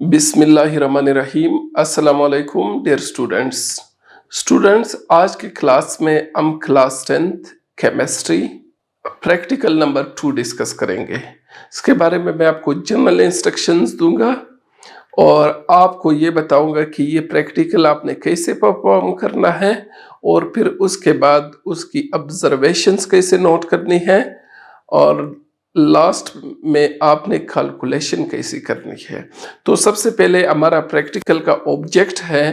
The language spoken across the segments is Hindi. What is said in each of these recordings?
बिस्मिल्लाहिर्रहमानिर्रहीम। अस्सलाम वालेकुम डियर स्टूडेंट्स, आज की क्लास में हम class 10th chemistry practical number 2 discuss करेंगे। इसके बारे में मैं आपको जनरल इंस्ट्रक्शंस दूंगा और आपको ये बताऊंगा कि ये प्रैक्टिकल आपने कैसे परफॉर्म करना है और फिर उसके बाद उसकी ऑब्जर्वेशंस कैसे नोट करनी है और लास्ट में आपने कैलकुलेशन कैसी करनी है। तो सबसे पहले हमारा प्रैक्टिकल का ऑब्जेक्ट है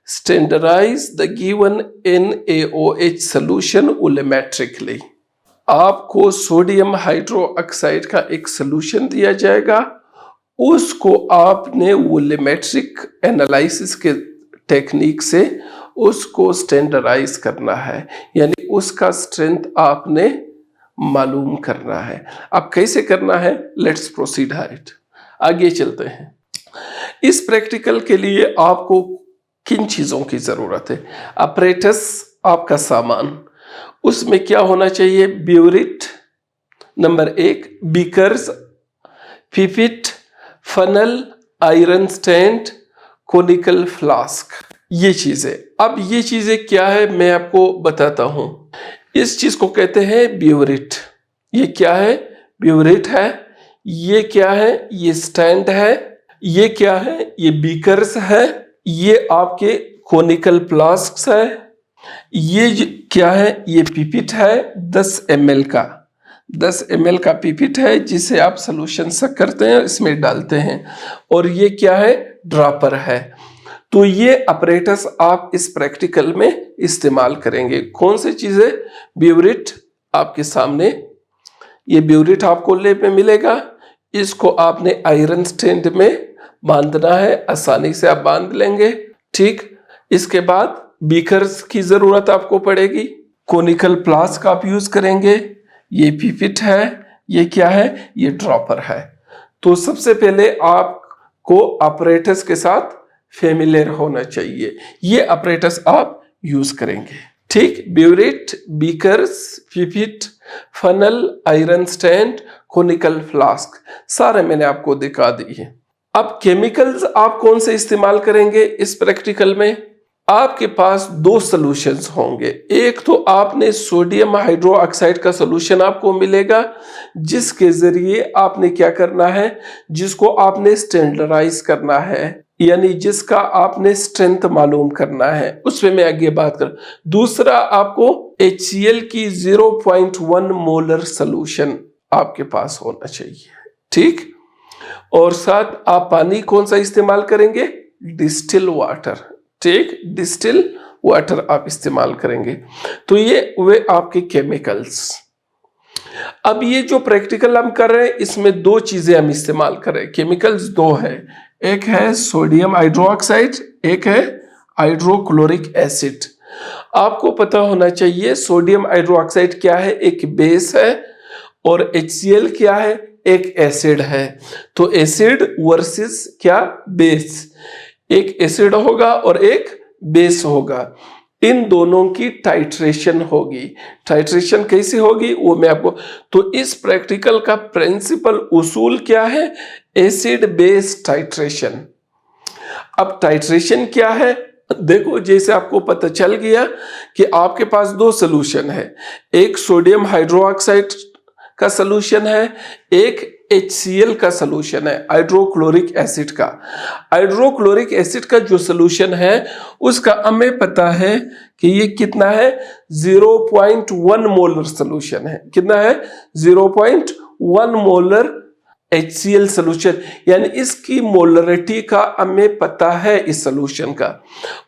standardize the given NaOH solution volumetrically. आपको सोडियम हाइड्रोक्साइड का एक सॉल्यूशन दिया जाएगा, उसको आपने वोल्यूमेट्रिक एनालिसिस के टेक्निक से उसको स्टैंडर्डाइज करना है, यानी उसका स्ट्रेंथ आपने मालूम करना है। अब कैसे करना है, लेट्स प्रोसीड हाइट, आगे चलते हैं। इस प्रैक्टिकल के लिए आपको किन चीजों की जरूरत है? अपरेटस, आपका सामान, उसमें क्या होना चाहिए? Burette number 1, beakers, pipette, funnel, iron stand, conical flask, ये चीजें। अब ये चीजें क्या है मैं आपको बताता हूं। इस चीज को कहते हैं ब्यूरिट। ये क्या है? ब्यूरिट है। ये क्या है? ये स्टैंड है। ये क्या है? ये बीकर्स है। ये आपके कोनिकल फ्लास्क है। ये क्या है? ये पिपिट है 10 ml का। 10 ml का पिपिट है जिसे आप सॉल्यूशन सक करते हैं, इसमें डालते हैं। और ये क्या है? ड्रॉपर है। तो ये अपरेटस आप इस प्रैक्टिकल में इस्तेमाल करेंगे। कौन सी चीजें? ब्यूरिट आपके सामने, ये ब्यूरिट आपको लैब में मिलेगा। इसको आपने आयरन स्टैंड में बांधना है, आसानी से आप बांध लेंगे, ठीक। इसके बाद बीकर्स की जरूरत आपको पड़ेगी, कोनिकल फ्लास्क आप यूज करेंगे। ये पिपिट है। ये क्या है? ये ड्रॉपर है। तो सबसे पहले आपको अपरेटस के साथ फेमिलियर होना चाहिए। ये अपरेटस आप यूज करेंगे, ठीक। Burette, beakers, pipette, funnel, iron stand, conical flask, सारे मैंने आपको दिखा दिए। अब केमिकल्स आप कौन से इस्तेमाल करेंगे इस प्रैक्टिकल में? आपके पास 2 सॉल्यूशंस होंगे। एक तो आपने सोडियम हाइड्रोक्साइड का सॉल्यूशन आपको मिलेगा, जिसके जरिए आपने क्या करना है, जिसको आपने स्टैंडर्डाइज करना है, यानी जिसका आपने स्ट्रेंथ मालूम करना है। उस पे मैं आगे बात कर। दूसरा, आपको HCl की 0.1 मोलर सॉल्यूशन आपके पास होना चाहिए, ठीक। और साथ आप पानी कौन सा इस्तेमाल करेंगे? डिस्टिल वाटर, ठीक। डिस्टिल वाटर आप इस्तेमाल करेंगे। तो ये वे आपके केमिकल्स। अब ये जो प्रैक्टिकल हम कर रहे हैं, इसमें 2 चीजें हम इस्तेमाल कर रहे हैं। केमिकल्स 2 है, एक है सोडियम हाइड्रोक्साइड, एक है हाइड्रोक्लोरिक एसिड। आपको पता होना चाहिए सोडियम हाइड्रोक्साइड क्या है? एक बेस है। और HCl क्या है? एक एसिड है। तो एसिड वर्सेस क्या? बेस। एक एसिड होगा और एक बेस होगा। इन दोनों की टाइट्रेशन होगी। टाइट्रेशन कैसी होगी वो मैं आपको, तो इस प्रैक्टिकल का प्रिंसिपल उसूल क्या है? Acid base titration. अब टाइट्रेशन क्या है? देखो, जैसे आपको पता चल गया कि आपके पास 2 सॉल्यूशन है, एक सोडियम हाइड्रोक्साइड का सॉल्यूशन है, एक HCl का सॉल्यूशन है, हाइड्रोक्लोरिक एसिड का। हाइड्रोक्लोरिक एसिड का जो सॉल्यूशन है उसका हमें पता है कि ये कितना है? 0.1 मोलर सॉल्यूशन है। कितना है? 0.1 मोलर HCl सॉल्यूशन, यानी इसकी मोलरिटी का हमें पता है इस सॉल्यूशन का।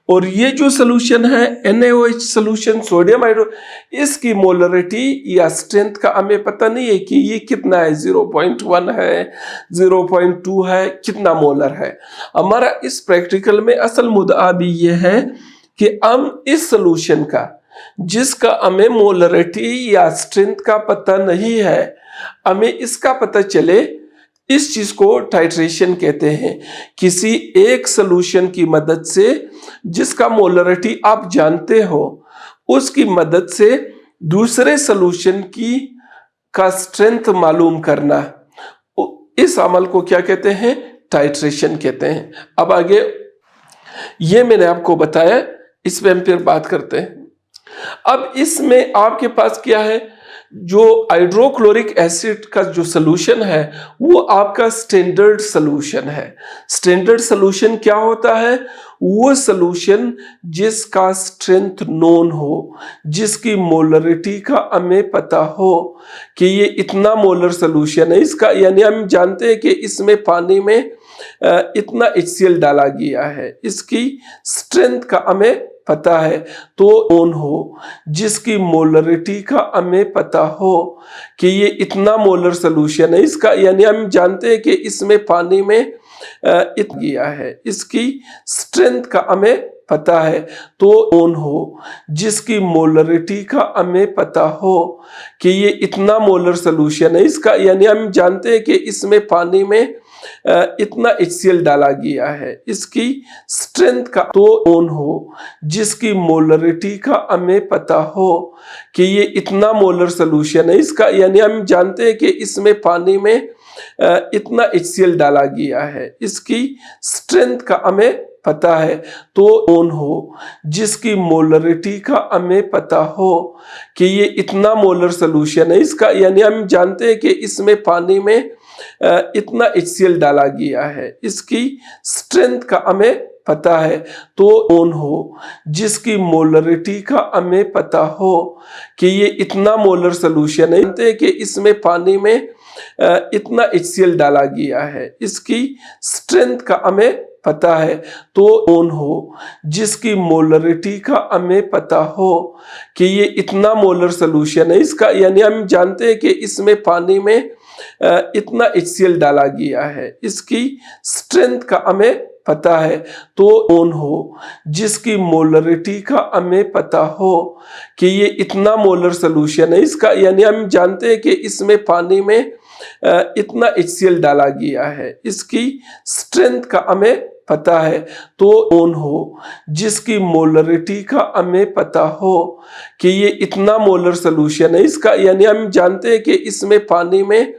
और ये जो सॉल्यूशन है NaOH सॉल्यूशन, सोडियम हाइड्रो, इसकी मोलरिटी या स्ट्रेंथ का हमें पता नहीं है कि ये कितना है, 0.1 है, 0.2 है, कितना मोलर है। हमारा इस प्रैक्टिकल में असल मुद्दा भी ये है कि हम इस सॉल्यूशन का, जिसका हमें मोलरिटी या स्ट्रेंथ का पता नहीं है, हमें इसका पता चले, इस चीज को टाइट्रेशन कहते हैं। किसी एक सॉल्यूशन की मदद से, जिसका मोलरिटी आप जानते हो, उसकी मदद से दूसरे सॉल्यूशन की का स्ट्रेंथ मालूम करना, इस अमल को क्या कहते हैं? टाइट्रेशन कहते हैं। अब आगे ये मैंने आपको बताया, इस पे हम फिर बात करते हैं। अब इसमें आपके पास क्या है, जो हाइड्रोक्लोरिक एसिड का जो सॉल्यूशन है वो आपका स्टैंडर्ड सॉल्यूशन है। स्टैंडर्ड सॉल्यूशन क्या होता है, वो सॉल्यूशन जिसका स्ट्रेंथ नोन हो, जिसकी मोलरिटी का हमें पता हो कि ये इतना मोलर सॉल्यूशन है इसका, यानी हम जानते हैं कि इसमें पानी में इतना HCl डाला गया है, इसकी स्ट्रेंथ का हमें पता है, तो नोन हो, जिसकी मोलरिटी का हमें पता हो कि ये इतना मोलर सॉल्यूशन है इसका, यानी हम जानते हैं कि इसमें पानी में इतना गया है, इसकी स्ट्रेंथ का हमें पता है, तो नोन हो, जिसकी मोलरिटी का हमें पता हो कि ये इतना मोलर सॉल्यूशन है इसका, यानी हम जानते हैं कि इसमें पानी में इतना HCl डाला गया है, इसकी स्ट्रेंथ का, तो नोन हो, जिसकी मोलरिटी का हमें पता हो कि ये इतना मोलर सॉल्यूशन है इसका, यानी हम जानते हैं कि इसमें पानी में इतना HCl डाला गया है, इसकी स्ट्रेंथ का हमें पता है, तो नोन हो, जिसकी मोलरिटी का हमें पता हो कि ये इतना मोलर सॉल्यूशन है इसका, यानी हम जानते हैं कि इसमें पानी में इतना HCl डाला गया है, इसकी स्ट्रेंथ का हमें पता है, तो नोन हो, जिसकी मोलरिटी का हमें पता हो कि ये इतना मोलर सॉल्यूशन है, जानते हैं कि इसमें पानी में इतना HCl डाला गया है, इसकी स्ट्रेंथ का हमें पता है, तो नोन हो, जिसकी मोलरिटी का हमें पता हो कि ये इतना मोलर सॉल्यूशन है इसका, यानी हम जानते हैं कि इसमें पानी में इतना HCl डाला गया है, इसकी स्ट्रेंथ का हमें पता है, तो नोन हो, जिसकी मोलरिटी का हमें पता हो कि ये इतना मोलर सॉल्यूशन है इसका, यानी हम जानते हैं कि इसमें पानी में इतना HCl डाला गया है, इसकी स्ट्रेंथ का हमें पता है, तो नोन हो, जिसकी मोलरिटी का हमें पता हो कि ये इतना मोलर सॉल्यूशन है इसका, यानी हम जानते हैं कि इसमें पानी में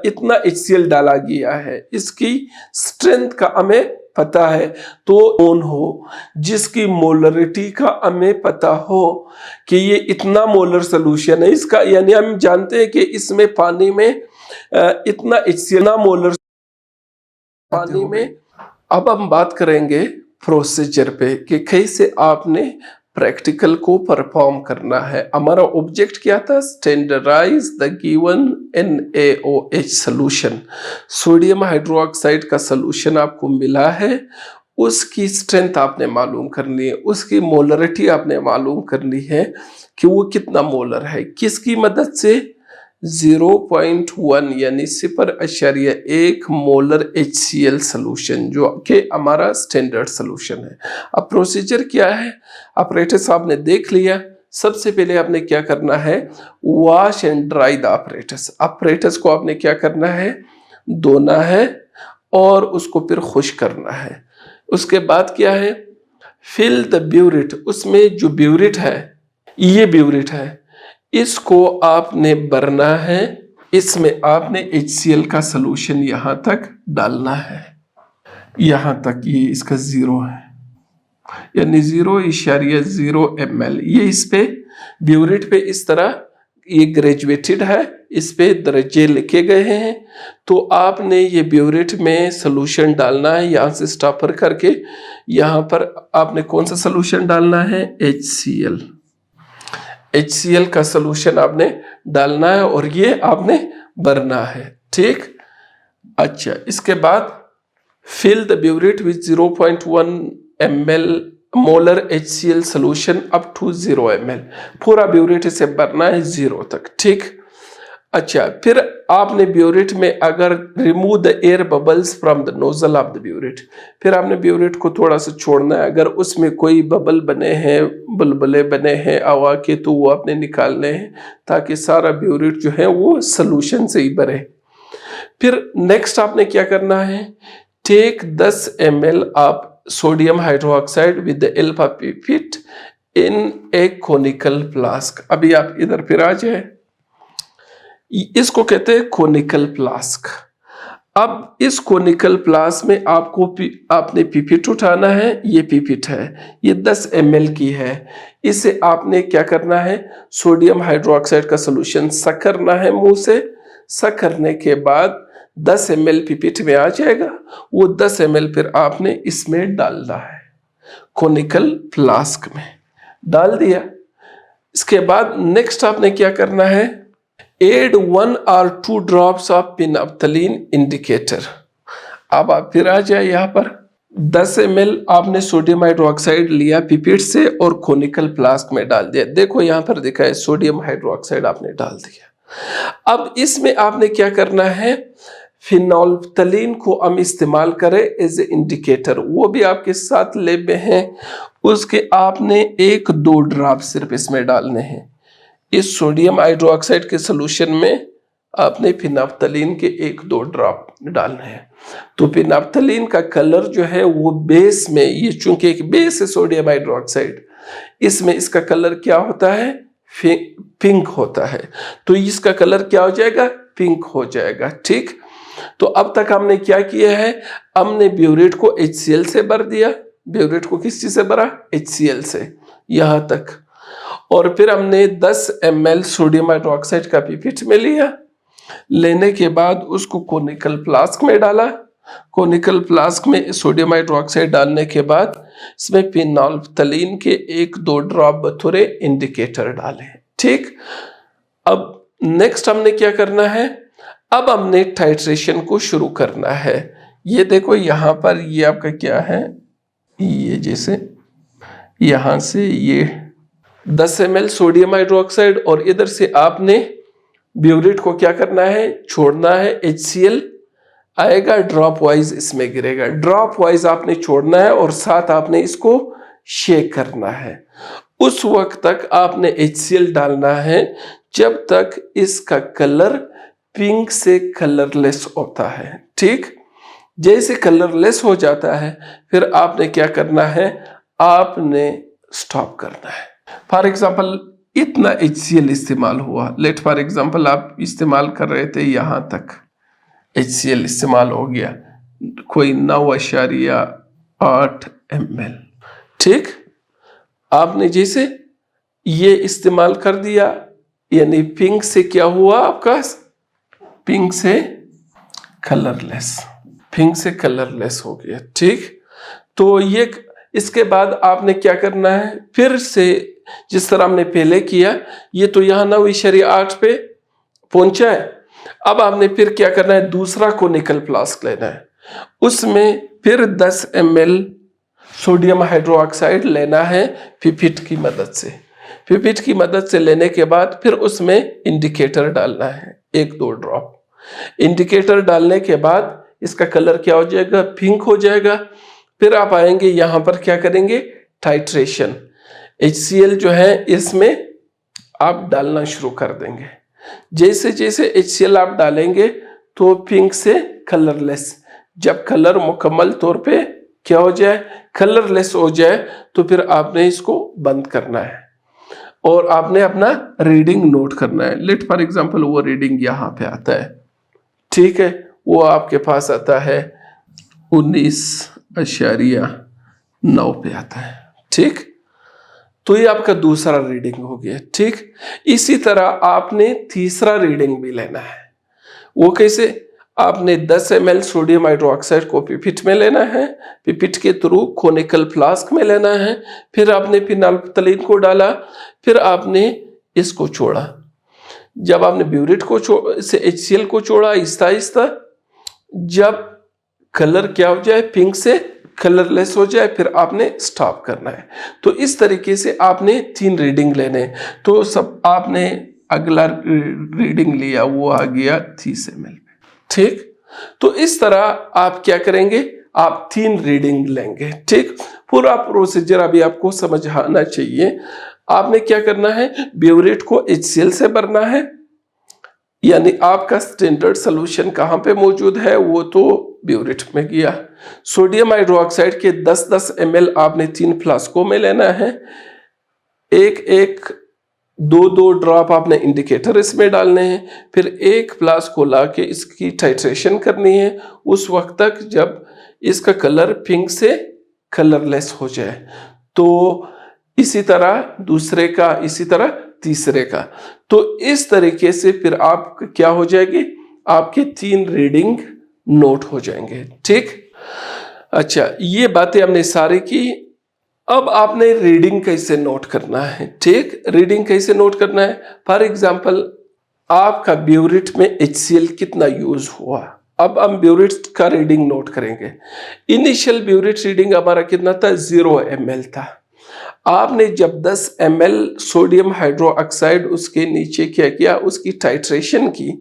इतना HCl डाला गया है, इसकी स्ट्रेंथ का हमें पता है, तो नोन हो, जिसकी मोलरिटी का हमें पता हो कि ये इतना मोलर सॉल्यूशन है इसका, यानी हम जानते हैं कि इसमें पानी में इतना HCl मोलर पानी में। अब हम बात करेंगे प्रोसीजर पे कि कैसे आपने प्रैक्टिकल को परफॉर्म करना है। हमारा ऑब्जेक्ट क्या था, standardise the given NaOH solution. Sodium hydroxide का सॉल्यूशन आपको मिला है, उसकी स्ट्रेंथ आपने मालूम करनी है, उसकी मोलरिटी आपने मालूम करनी है कि वो कितना मोलर है, किसकी मदद से, 0.1 यानी 0.1 मोलर HCl सॉल्यूशन, जो कि हमारा स्टैंडर्ड सॉल्यूशन है। अब प्रोसीजर क्या है, apparatus आपने देख लिया। सबसे पहले आपने क्या करना है, wash and dry the apparatus को आपने क्या करना है, धोना है और उसको फिर खुश करना है। उसके बाद क्या है, फिल द ब्यूरिट, उसमें जो ब्यूरिट है, ये ब्यूरिट है, इसको आपने भरना है, इसमें आपने HCl का सॉल्यूशन यहां तक डालना है, यहां तक, ये इसका 0 है, यानी 0.0 ml। ये इस पे ब्यूरिट पे इस तरह ये ग्रेजुएटेड है, इस पे दर्जे लिखे गए हैं, तो आपने ये ब्यूरिट में सॉल्यूशन डालना है, यहाँ से स्टॉपर करके यहाँ पर आपने कौन सा सॉल्यूशन डालना है, HCl का सॉल्यूशन आपने डालना है और ये आपने भरना है, ठीक। अच्छा, इसके बाद fill the burette with 0.1 ml molar HCl solution up to 0 ml, पूरा ब्यूरिट इसे भरना है 0 तक, ठीक। अच्छा, फिर आपने ब्यूरिट में अगर remove the air bubbles from the nozzle of the burette, फिर आपने ब्यूरिट को थोड़ा सा छोड़ना है, अगर उसमें कोई बबल बने हैं, बुलबुले बने हैं हवा के, तो वो आपने निकालने हैं ताकि सारा ब्यूरिट जो है वो सॉल्यूशन से ही भरे। फिर नेक्स्ट आपने क्या करना है, take 10 ml of sodium hydroxide with the help of pipette in a conical flask. अभी आप इधर फिर आ जाए, इसको कहते हैं कोनिकल फ्लास्क। अब इस कोनिकल फ्लास्क में आपने पिपिट उठाना है। ये पिपिट है, ये 10 ml की है। इसे आपने क्या करना है, सोडियम हाइड्रोक्साइड का सोल्यूशन सक करना है मुंह से। सक करने के बाद 10 ml पिपिट में आ जाएगा। वो 10 ml फिर आपने इसमें डालना है, कोनिकल फ्लास्क में डाल दिया। इसके बाद नेक्स्ट आपने क्या करना है, add 1 or 2 drops of phenolphthalein indicator. अब आप फिर आ जाए यहाँ पर 10 ml आपने सोडियम हाइड्रोक्साइड लिया पिपिट से और कोनिकल फ्लास्क में डाल दिया। देखो यहाँ पर दिखा है सोडियम हाइड्रोक्साइड आपने डाल दिया। अब इसमें आपने क्या करना है, फिनोल्फ्थलीन को हम इस्तेमाल करें एज ए इंडिकेटर, वो भी आपके साथ लैब में है। उसके आपने 1-2 ड्रॉप सिर्फ इसमें डालने हैं। इस सोडियम हाइड्रोक्साइड के सोल्यूशन में आपने फिनोल्फ्थलीन के 1-2 ड्रॉप डालने हैं। तो फिनोल्फ्थलीन का कलर जो है वो बेस में, ये चूंकि एक बेस है सोडियम हाइड्रोक्साइड, इसमें इसका कलर क्या होता है, पिंक होता है। तो इसका कलर क्या हो जाएगा, पिंक हो जाएगा। ठीक, तो अब तक हमने क्या किया है, हमने ब्यूरेट को HCl से भर दिया। ब्यूरेट को किस चीज से भरा, HCl से, यहां तक। और फिर हमने 10 ml सोडियम हाइड्रोक्साइड का पिपिट में लिया। लेने के बाद उसको कोनिकल फ्लास्क में डाला। कोनिकल फ्लास्क में सोडियम हाइड्रोक्साइड डालने के बाद इसमें फिनोल्फ्थलीन के 1-2 ड्रॉप बतौरे इंडिकेटर डाले। ठीक, अब नेक्स्ट हमने क्या करना है, अब हमने टाइट्रेशन को शुरू करना है। ये देखो यहाँ पर ये आपका क्या है, ये जैसे यहाँ से ये 10 ml सोडियम हाइड्रोक्साइड और इधर से आपने ब्यूरेट को क्या करना है, छोड़ना है। HCl आएगा ड्रॉप वाइज इसमें गिरेगा, ड्रॉप वाइज आपने छोड़ना है और साथ आपने इसको शेक करना है। उस वक्त तक आपने HCl डालना है जब तक इसका कलर पिंक से कलरलेस होता है। ठीक, जैसे कलरलेस हो जाता है फिर आपने क्या करना है, आपने स्टॉप करना है। फॉर एग्जाम्पल इतना HCl इस्तेमाल हुआ, लेट फॉर एग्जाम्पल आप इस्तेमाल कर रहे थे यहाँ तक, HCl इस्तेमाल हो गया कोई 9.8 ml। ठीक, आपने जैसे ये इस्तेमाल कर दिया, यानी पिंक से क्या हुआ आपका, पिंक से कलरलेस, पिंक से कलरलेस हो गया। ठीक, तो ये इसके बाद आपने क्या करना है, फिर से जिस तरह हमने पहले किया, ये तो यहाँ 9.8 पे पहुंचा है। अब आपने फिर क्या करना है, दूसरा कोनिकल फ्लास्क लेना है, उसमें फिर 10 ml सोडियम हाइड्रोक्साइड लेना है पिपिट की मदद से। पिपिट की मदद से लेने के बाद फिर उसमें इंडिकेटर डालना है 1-2 ड्रॉप। इंडिकेटर डालने के बाद इसका कलर क्या हो जाएगा, पिंक हो जाएगा। फिर आप आएंगे यहाँ पर क्या करेंगे, टाइट्रेशन। HCl जो है इसमें आप डालना शुरू कर देंगे। जैसे जैसे HCl आप डालेंगे तो पिंक से कलरलेस, जब कलर मुकम्मल तौर पे क्या हो जाए, कलरलेस हो जाए, तो फिर आपने इसको बंद करना है और आपने अपना रीडिंग नोट करना है। लेट फॉर एग्जांपल वो रीडिंग यहाँ पे आता है। ठीक है, वो आपके पास आता है 19.9 पे आता है। ठीक, तो ये आपका दूसरा रीडिंग हो गया। ठीक, इसी तरह आपने तीसरा रीडिंग भी लेना है। वो कैसे, आपने 10 ml सोडियम हाइड्रोक्साइड को पिपिट में लेना है, पिपिट के थ्रू कोनिकल फ्लास्क में लेना है। फिर आपने फिनोल्फ्थलीन को डाला, फिर आपने इसको छोड़ा। जब आपने ब्यूरेट को से HCl को छोड़ा आहिस्ता आहिस्ता, जब कलर क्या हो जाए, पिंक से कलरलेस हो जाए, फिर आपने स्टॉप करना है। तो इस तरीके से आपने 3 रीडिंग लेने। तो सब आपने अगला रीडिंग लिया, वो आ गया 30 ml। ठीक, तो इस तरह आप क्या करेंगे, आप 3 रीडिंग लेंगे। ठीक, पूरा प्रोसीजर अभी आपको समझ आना चाहिए। आपने क्या करना है, ब्यूरेट को HCl से भरना है, यानी आपका स्टैंडर्ड सोल्यूशन कहाँ पे मौजूद है, वो तो ब्यूरेट में गया। सोडियम हाइड्रोक्साइड के 10-10 ml आपने 3 फ्लास्कों में लेना है। एक दो दो ड्रॉप आपने इंडिकेटर इसमें डालने हैं, फिर एक फ्लास्क को लाके इसकी टाइट्रेशन करनी है उस वक्त तक जब इसका कलर पिंक से कलरलेस हो जाए। तो इसी तरह दूसरे का, इसी तरह तीसरे का। तो इस तरीके से फिर आप क्या हो जाएगी, आपके 3 रीडिंग नोट हो जाएंगे। ठीक, अच्छा, ये बातें हमने सारी की। अब आपने रीडिंग कैसे नोट करना है। ठीक, रीडिंग कैसे नोट करना है, फॉर एग्जांपल आपका ब्यूरिट में HCl कितना यूज हुआ। अब हम ब्यूरिट का रीडिंग नोट करेंगे। इनिशियल ब्यूरिट रीडिंग हमारा कितना था, 0 ml था। आपने जब 10 ml सोडियम हाइड्रोक्साइड उसके नीचे क्या किया, उसकी टाइट्रेशन की,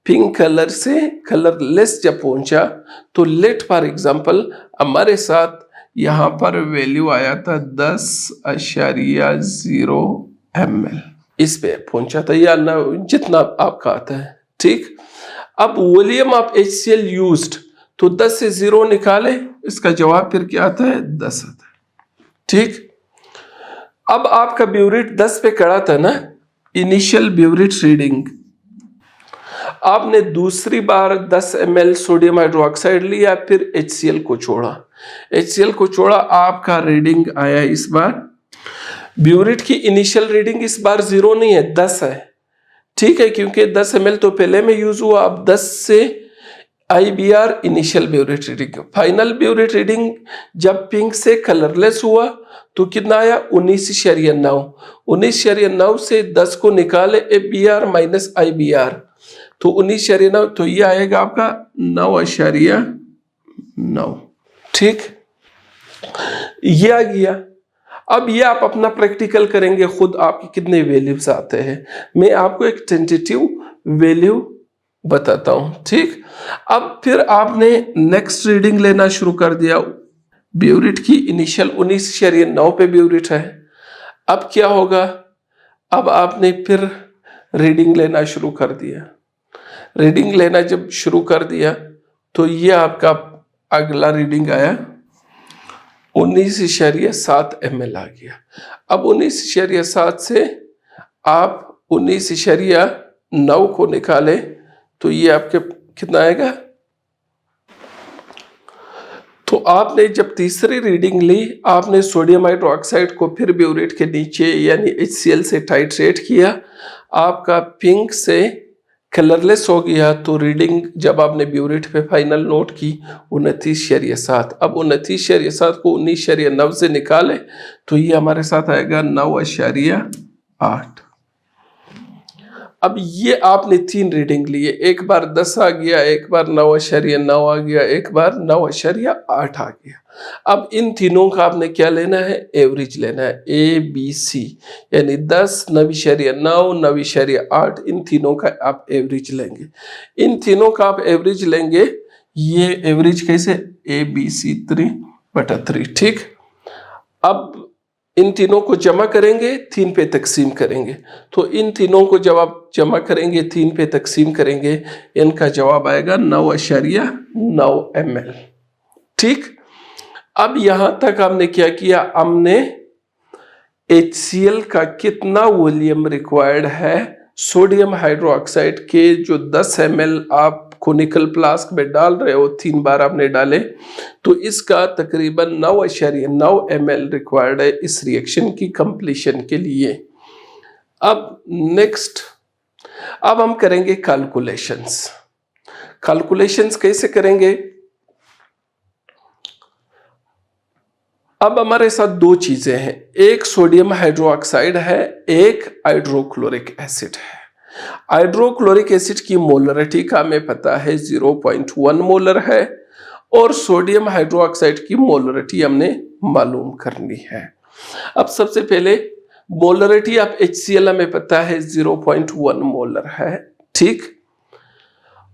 पिंक कलर से कलरलेस जब पहुंचा तो लेट फॉर एग्जांपल हमारे साथ यहां पर वैल्यू आया था 10.0 ml, इस पे पहुंचा था या ना, जितना आपका आता है। ठीक, अब वॉल्यूम ऑफ HCl यूज्ड, तो 10 से 0 निकाले, इसका जवाब फिर क्या आता है, 10 आता है। ठीक, अब आपका ब्यूरिट 10 पे कड़ा था ना, इनिशियल ब्यूरिट रीडिंग। आपने दूसरी बार 10 ml सोडियम हाइड्रोक्साइड लिया, फिर HCl को छोड़ा, HCl को छोड़ा, आपका रीडिंग आया इस बार, ब्यूरिट की इनिशियल रीडिंग इस बार 0 नहीं है, 10 है। ठीक है, क्योंकि 10 ml तो पहले में यूज हुआ, अब 10 से IBR initial burette reading. Final burette reading जब पिंक से कलरलेस हुआ तो कितना आया, 19.9। 19.9 से 10 को निकाले, ABR माइनस IBR, तो 19.9, तो ये आएगा आपका 9.9। ठीक, ये आ गया। अब ये आप अपना प्रैक्टिकल करेंगे खुद, आपके कितने वैल्यूज आते हैं। मैं आपको एक टेंटेटिव वैल्यू बताता हूं। ठीक, अब फिर आपने नेक्स्ट रीडिंग लेना शुरू कर दिया। ब्यूरिट की इनिशियल 19.9 पे ब्यूरिट है। अब क्या होगा, अब आपने फिर रीडिंग लेना शुरू कर दिया। रीडिंग लेना जब शुरू कर दिया तो ये आपका अगला रीडिंग आया 19.7 ml आ गया। अब 19.7 से आप 19.9 को निकाले तो ये आपके कितना आएगा। तो आपने जब तीसरी रीडिंग ली, आपने सोडियम हाइड्रोक्साइड को फिर ब्यूरेट के नीचे यानी HCl से टाइट्रेट किया, आपका पिंक से कलरलेस हो गया। तो रीडिंग जब आपने ब्यूरेट पे फाइनल नोट की 29.7। अब 29.7 को 19.9 से निकाले तो ये हमारे साथ आएगा 9.8। अब ये आपने 3 रीडिंग लिए, एक बार 10 आ गया, एक बार 9.9 आ गया, एक बार 9.8 आ गया। अब इन तीनों का आपने क्या लेना है, एवरेज लेना है, ABC, यानी 10, 9.9, 9.8, इन तीनों का आप एवरेज लेंगे। इन तीनों का आप एवरेज लेंगे, ये एवरेज कैसे, ABC 3/3। ठीक, अब इन तीनों को जमा करेंगे, 3 पे तकसीम करेंगे। तो इन तीनों को जब आप जमा करेंगे, 3 पे तकसीम करेंगे, इनका जवाब आएगा 9.9 ml। ठीक, अब यहां तक हमने क्या किया, हमने HCl का कितना वॉल्यूम रिक्वायर्ड है सोडियम हाइड्रोक्साइड के, जो 10 ml आप कोनिकल फ्लास्क में डाल रहे हो, 3 बार आपने डाले, तो इसका तकरीबन 9.9 ml रिक्वायर्ड है इस रिएक्शन की कंप्लीशन के लिए। अब नेक्स्ट, अब हम करेंगे कैलकुलेशंस। कैलकुलेशंस कैसे करेंगे, अब हमारे साथ 2 चीजें हैं, एक सोडियम हाइड्रोक्साइड है, एक हाइड्रोक्लोरिक एसिड है। हाइड्रोक्लोरिक एसिड की मोलरिटी का हमें पता है 0.1 मोलर है, और सोडियम हाइड्रोक्साइड की मोलरिटी हमने मालूम करनी है। अब सबसे पहले मोलरिटी ऑफ HCl हमें पता है 0.1 मोलर है। ठीक,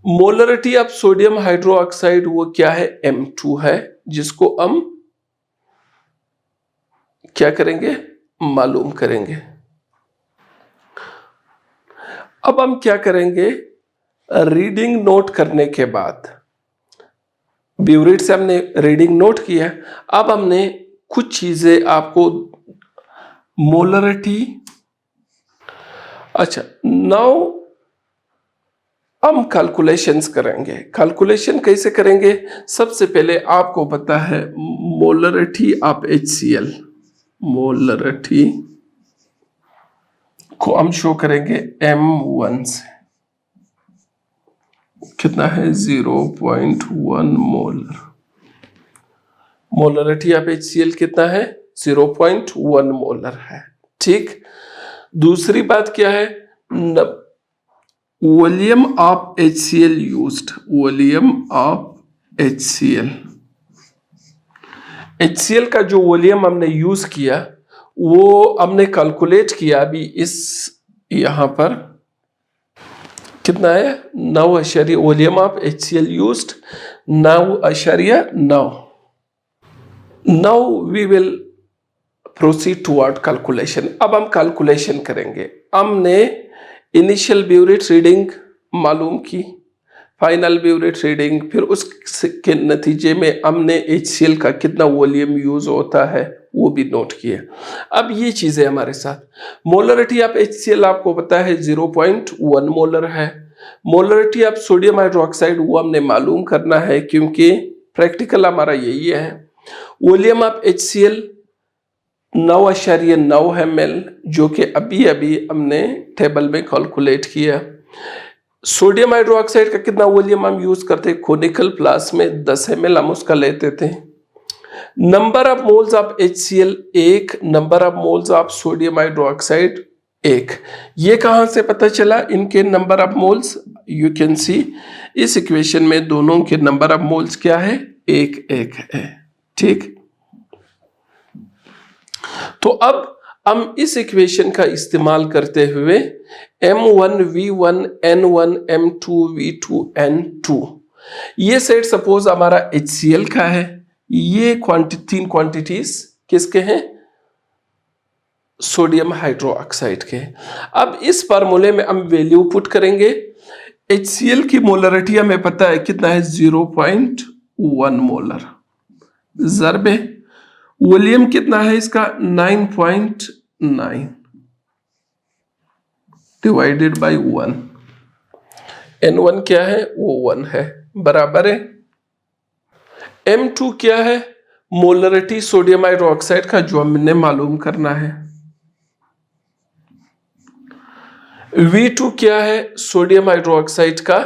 मोलरिटी ऑफ सोडियम हाइड्रोक्साइड वो क्या है, M2 है, जिसको हम क्या करेंगे, मालूम करेंगे। अब हम क्या करेंगे, रीडिंग नोट करने के बाद, ब्यूरेट से हमने रीडिंग नोट किया, अब हमने कुछ चीजें आपको मोलरिटी अच्छा, नाउ हम कैलकुलेशंस करेंगे। कैलकुलेशन कैसे करेंगे? सबसे पहले आपको पता है मोलरिटी ऑफ HCl, मोलरिटी को हम शो करेंगे M1 से। कितना है? 0.1 मोलर। मोलरिटी ऑफ HCl कितना है? 0.1 मोलर है। ठीक। दूसरी बात क्या है? Volume of HCl used, volume of HCl, HCl का जो वॉल्यूम हमने यूज किया वो हमने कैलकुलेट किया अभी इस यहां पर कितना है? 9 volume of HCl used 9.9। Now we will proceed toward calculation. अब हम कैलकुलेशन करेंगे। हमने इनिशियल ब्यूरेट रीडिंग मालूम की, फाइनल ब्यूरेट रीडिंग, फिर उसके नतीजे में हमने HCl का कितना वॉल्यूम यूज होता है वो भी नोट किया। अब ये चीजें हमारे साथ, मोलरिटी ऑफ HCl आपको पता है 0.1 मोलर है। मोलरिटी ऑफ सोडियम हाइड्रोक्साइड वो हमने मालूम करना है क्योंकि प्रैक्टिकल हमारा यही है। वॉल्यूम ऑफ HCl 9.9 ml, जो कि अभी अभी हमने टेबल में कैलकुलेट किया। सोडियम हाइड्रोक्साइड का कितना वॉल्यूम हम यूज करते? कोनिकल फ्लास्क में 10 ml हम उसका लेते थे। Number of moles of HCl 1, number of moles of sodium hydroxide 1। ये कहां से पता चला इनके number of moles? You can see इस इक्वेशन में दोनों के नंबर ऑफ मोल्स क्या है? 1 है। ठीक। तो अब हम इस इक्वेशन का इस्तेमाल करते हुए M1V1 N1 M2 V2 N2, ये सेट सपोज हमारा HCl का है। ये तीन क्वांटिटीज किसके हैं? सोडियम हाइड्रोक्साइड के। अब इस फार्मूले में हम वैल्यू पुट करेंगे। HCl की मोलरिटी हमें पता है कितना है? 0.1 मोलर। ज़रबे वॉल्यूम कितना है इसका? 9.9 डिवाइडेड बाई 1। N1 क्या है? वो 1 है, बराबर है। M2 क्या है? मोलरिटी सोडियम हाइड्रोक्साइड का जो हमने मालूम करना है। V2 क्या है? सोडियम हाइड्रोक्साइड का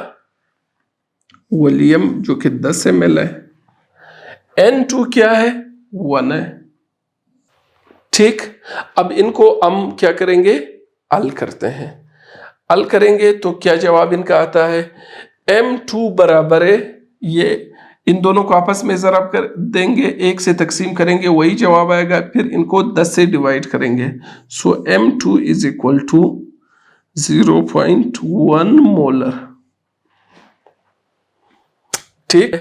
वॉल्यूम जो कि 10 ml है। N2 क्या है? 1 है। ठीक। अब इनको हम क्या करेंगे? हल करते हैं। हल करेंगे तो क्या जवाब इनका आता है? M2 बराबर है, ये इन दोनों को आपस में ज़रब कर देंगे, 1 से तकसीम करेंगे, वही जवाब आएगा। फिर इनको 10 से डिवाइड करेंगे। So M2 is equal to 0.1 molar. ठीक।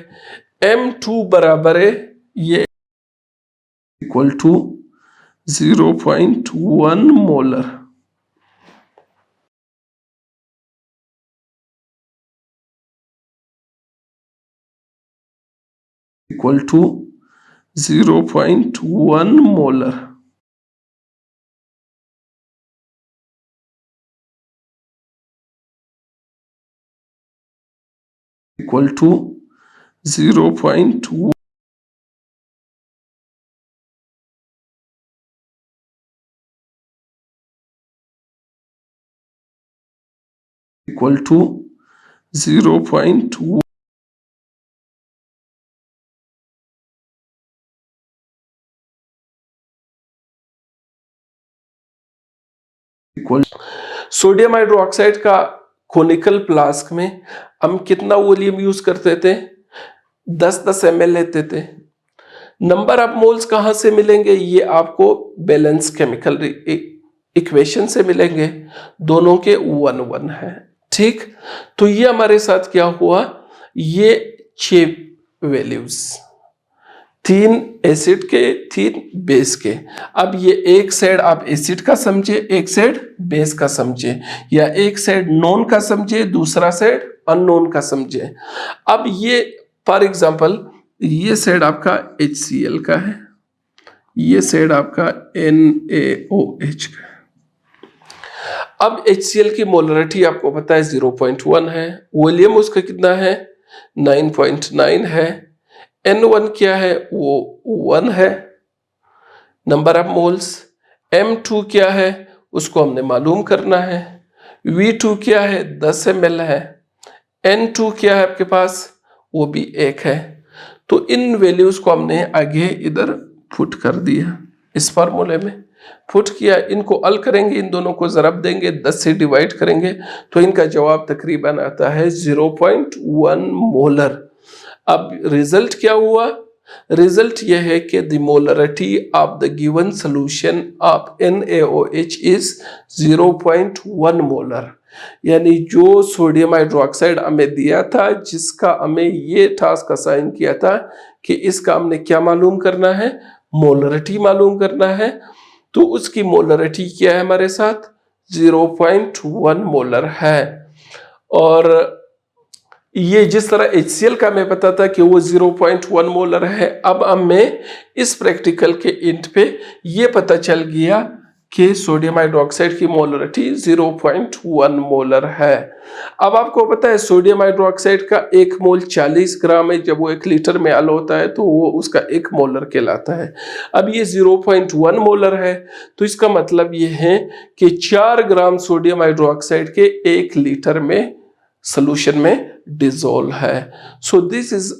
M2 बराबर है, ये equal to 0.1 molar. Equal to 0.1 molar. Equal to 0.1 equal to 0.1 equal. Sodium hydroxide का कोनिकल फ्लास्क में हम कितना वॉल्यूम यूज करते थे? 10 ml लेते थे। नंबर ऑफ मोल्स कहां से मिलेंगे? ये आपको बैलेंस केमिकल इक्वेशन से मिलेंगे, दोनों के 1 है। ठीक। तो ये हमारे साथ क्या हुआ? ये 6 वैल्यूज, 3 एसिड के, 3 बेस के। अब ये एक साइड आप एसिड का समझे, एक साइड बेस का समझे, या एक साइड नोन का समझे, दूसरा साइड अननोन का समझे। अब ये फॉर एग्जांपल ये साइड आपका HCl का है, ये साइड आपका NaOH का है। अब HCl की मोलरिटी आपको पता है 0.1 है, वॉल्यूम उसका कितना है 9.9 है, N1 क्या है वो 1 है नंबर ऑफ मोल्स, M2 क्या है उसको हमने मालूम करना है, V2 क्या है 10 ml है, N2 क्या है आपके पास वो भी 1 है। तो इन वैल्यूज को हमने आगे इधर पुट कर दिया, इस फार्मूले में पुट किया, इनको हल करेंगे, इन दोनों को ज़रब देंगे, 10 से डिवाइड करेंगे तो इनका जवाब तकरीबन आता है 0.1 मोलर। अब रिजल्ट क्या हुआ, रिजल्ट यह है कि the molarity of the given solution of NaOH is 0.1 molar. यानी जो सोडियम हाइड्रोक्साइड हमें दिया था, जिसका हमें ये टास्क असाइन किया था कि इसका हमने क्या मालूम करना है, मोलरिटी मालूम करना है, तो उसकी मोलरिटी क्या है हमारे साथ 0.1 मोलर है। और ये जिस तरह HCl का हमें पता था कि वो 0.1 मोलर है, अब हमें इस प्रैक्टिकल के एंड पे ये पता चल गया कि सोडियम हाइड्रोक्साइड की मोलरिटी 0.1 मोलर है। अब आपको पता है सोडियम हाइड्रोक्साइड का 1 मोल 40 ग्राम है, जब वो 1 लीटर में हल होता है तो वो उसका 1 मोलर कहलाता है। अब ये 0.1 मोलर है तो इसका मतलब ये है कि 4 ग्राम सोडियम हाइड्रोक्साइड के 1 लीटर में सॉल्यूशन में डिसॉल्व है। So this is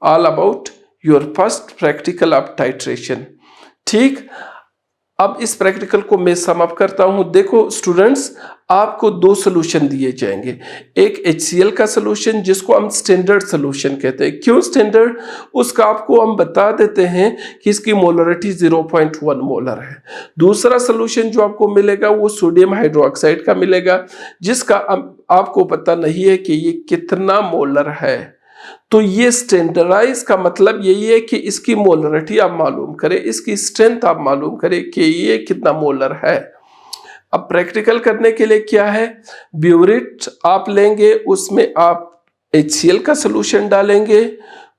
all about your first practical of titration. ठीक, अब इस प्रैक्टिकल को मैं सम अप करता हूं। देखो स्टूडेंट्स, आपको 2 सॉल्यूशन दिए जाएंगे, एक HCl का सॉल्यूशन जिसको हम स्टैंडर्ड सॉल्यूशन कहते हैं। क्यों स्टैंडर्ड, उसका आपको हम बता देते हैं कि इसकी मोलरिटी 0.1 मोलर है। दूसरा सॉल्यूशन जो आपको मिलेगा वो सोडियम हाइड्रोक्साइड का मिलेगा, जिसका आपको पता नहीं है कि ये कितना मोलर है। तो ये स्टैंडर्डाइज का मतलब यही है कि इसकी मोलरिटी आप मालूम करें, इसकी स्ट्रेंथ आप मालूम करें कि ये कितना मोलर है। अब प्रैक्टिकल करने के लिए क्या है, ब्यूरेट आप लेंगे, उसमें आप HCl का सॉल्यूशन डालेंगे,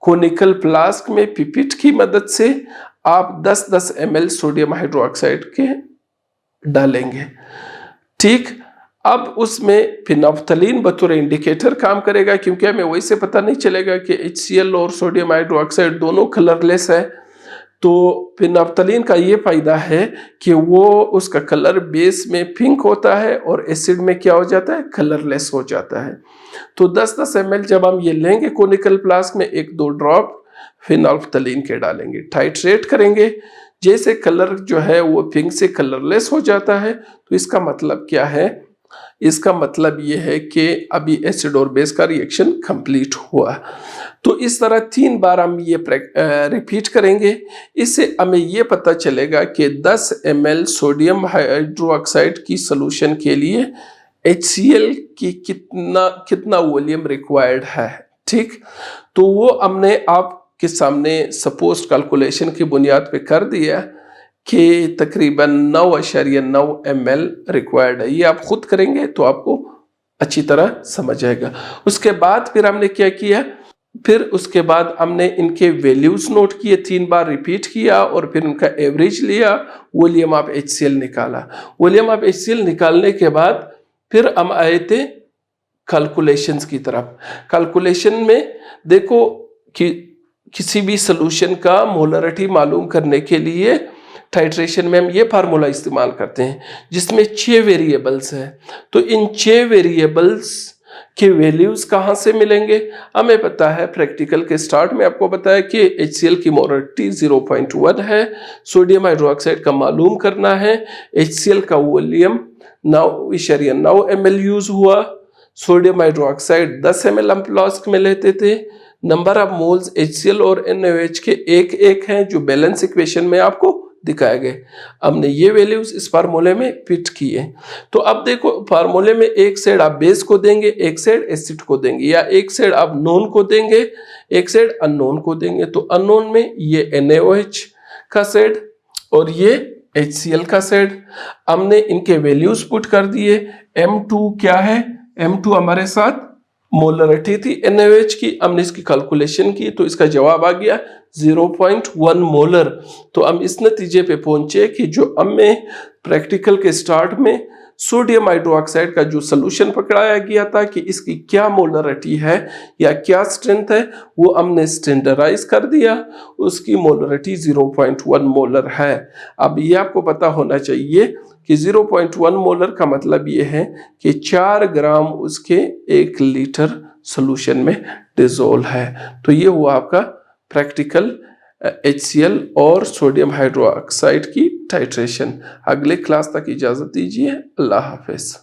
कोनिकल फ्लास्क में पिपिट की मदद से आप 10-10 ml सोडियम हाइड्रोक्साइड के डालेंगे। ठीक, अब उसमें फिनोफ्थलीन बतौर इंडिकेटर काम करेगा, क्योंकि हमें वही से पता नहीं चलेगा कि HCl और सोडियम हाइड्रोक्साइड दोनों कलरलेस है। तो फिनोफ्थलीन का ये फायदा है कि वो उसका कलर बेस में पिंक होता है और एसिड में क्या हो जाता है, कलरलेस हो जाता है। तो 10-10 ml जब हम ये लेंगे कोनिकल फ्लास्क में 1-2 ड्रॉप फिनोफ्थलीन के डालेंगे, टाइट्रेट करेंगे, जैसे कलर जो है वो पिंक से कलरलेस हो जाता है। तो इसका मतलब क्या है, इसका मतलब यह है कि अभी एसिड और बेस का रिएक्शन कंप्लीट हुआ। तो इस तरह 3 बार हम ये रिपीट करेंगे, इससे हमें ये पता चलेगा कि 10 ml सोडियम हाइड्रोक्साइड की सॉल्यूशन के लिए HCl की कितना वॉल्यूम रिक्वायर्ड है। ठीक, तो वो हमने आपके सामने सपोज कैलकुलेशन की बुनियाद पे कर दिया कि तकरीबन 9.9 ml रिक्वायर्ड है। ये आप खुद करेंगे तो आपको अच्छी तरह समझ आएगा। उसके बाद फिर हमने क्या किया, फिर उसके बाद हमने इनके वैल्यूज नोट किए, 3 बार रिपीट किया और फिर उनका एवरेज लिया, वॉल्यूम ऑफ HCl निकाला। वॉल्यूम ऑफ HCl निकालने के बाद फिर हम आए थे कैलकुलेशंस की तरफ। कैलकुलेशन में देखो कि किसी भी सॉल्यूशन का मोलरिटी मालूम करने के लिए टाइट्रेशन में हम ये फार्मूला इस्तेमाल करते हैं जिसमें 6 वेरिएबल्स हैं। तो इन 6 वेरिएबल्स के वैल्यूज कहाँ से मिलेंगे, हमें पता है प्रैक्टिकल के स्टार्ट में आपको पता है कि HCl की मोलरिटी 0.1 है, सोडियम हाइड्रोक्साइड का मालूम करना है, HCl का वॉल्यूम 9.9 ml यूज हुआ, सोडियम हाइड्रोक्साइड 10 ml हम फ्लास्क में लेते थे, नंबर ऑफ मोल्स HCl और NaOH के 1-1 हैं जो बैलेंस इक्वेशन में आपको दिखाए गए। हमने ये वैल्यूज इस फार्मूले में फिट किए। तो अब देखो फार्मूले में एक साइड आप बेस को देंगे, एक साइड एसिड को देंगे, या एक साइड आप नोन को देंगे, एक साइड अननोन को देंगे। तो अननोन में ये NaOH का साइड और ये HCl का साइड, हमने इनके वैल्यूज पुट कर दिए। M2 क्या है, M2 हमारे साथ मोलरिटी थी NaOH की, हमने इसकी कैलकुलेशन की तो इसका जवाब आ गया 0.1 मोलर। तो हम इस नतीजे पे पहुंचे कि जो हमें प्रैक्टिकल के स्टार्ट में सोडियम हाइड्रोक्साइड का जो सोल्यूशन पकड़ाया गया था कि इसकी क्या मोलरिटी है या क्या स्ट्रेंथ है, वो हमने स्टैंडर्डाइज कर दिया। उसकी मोलरिटी 0.1 मोलर है। अब ये आपको पता होना चाहिए कि 0.1 मोलर का मतलब ये है कि 4 ग्राम उसके 1 लीटर सोल्यूशन में डिसोल्व है। तो ये हुआ आपका प्रैक्टिकल HCl और सोडियम हाइड्रोक्साइड की टाइट्रेशन। अगले क्लास तक इजाज़त दीजिए। अल्लाह हाफिज़।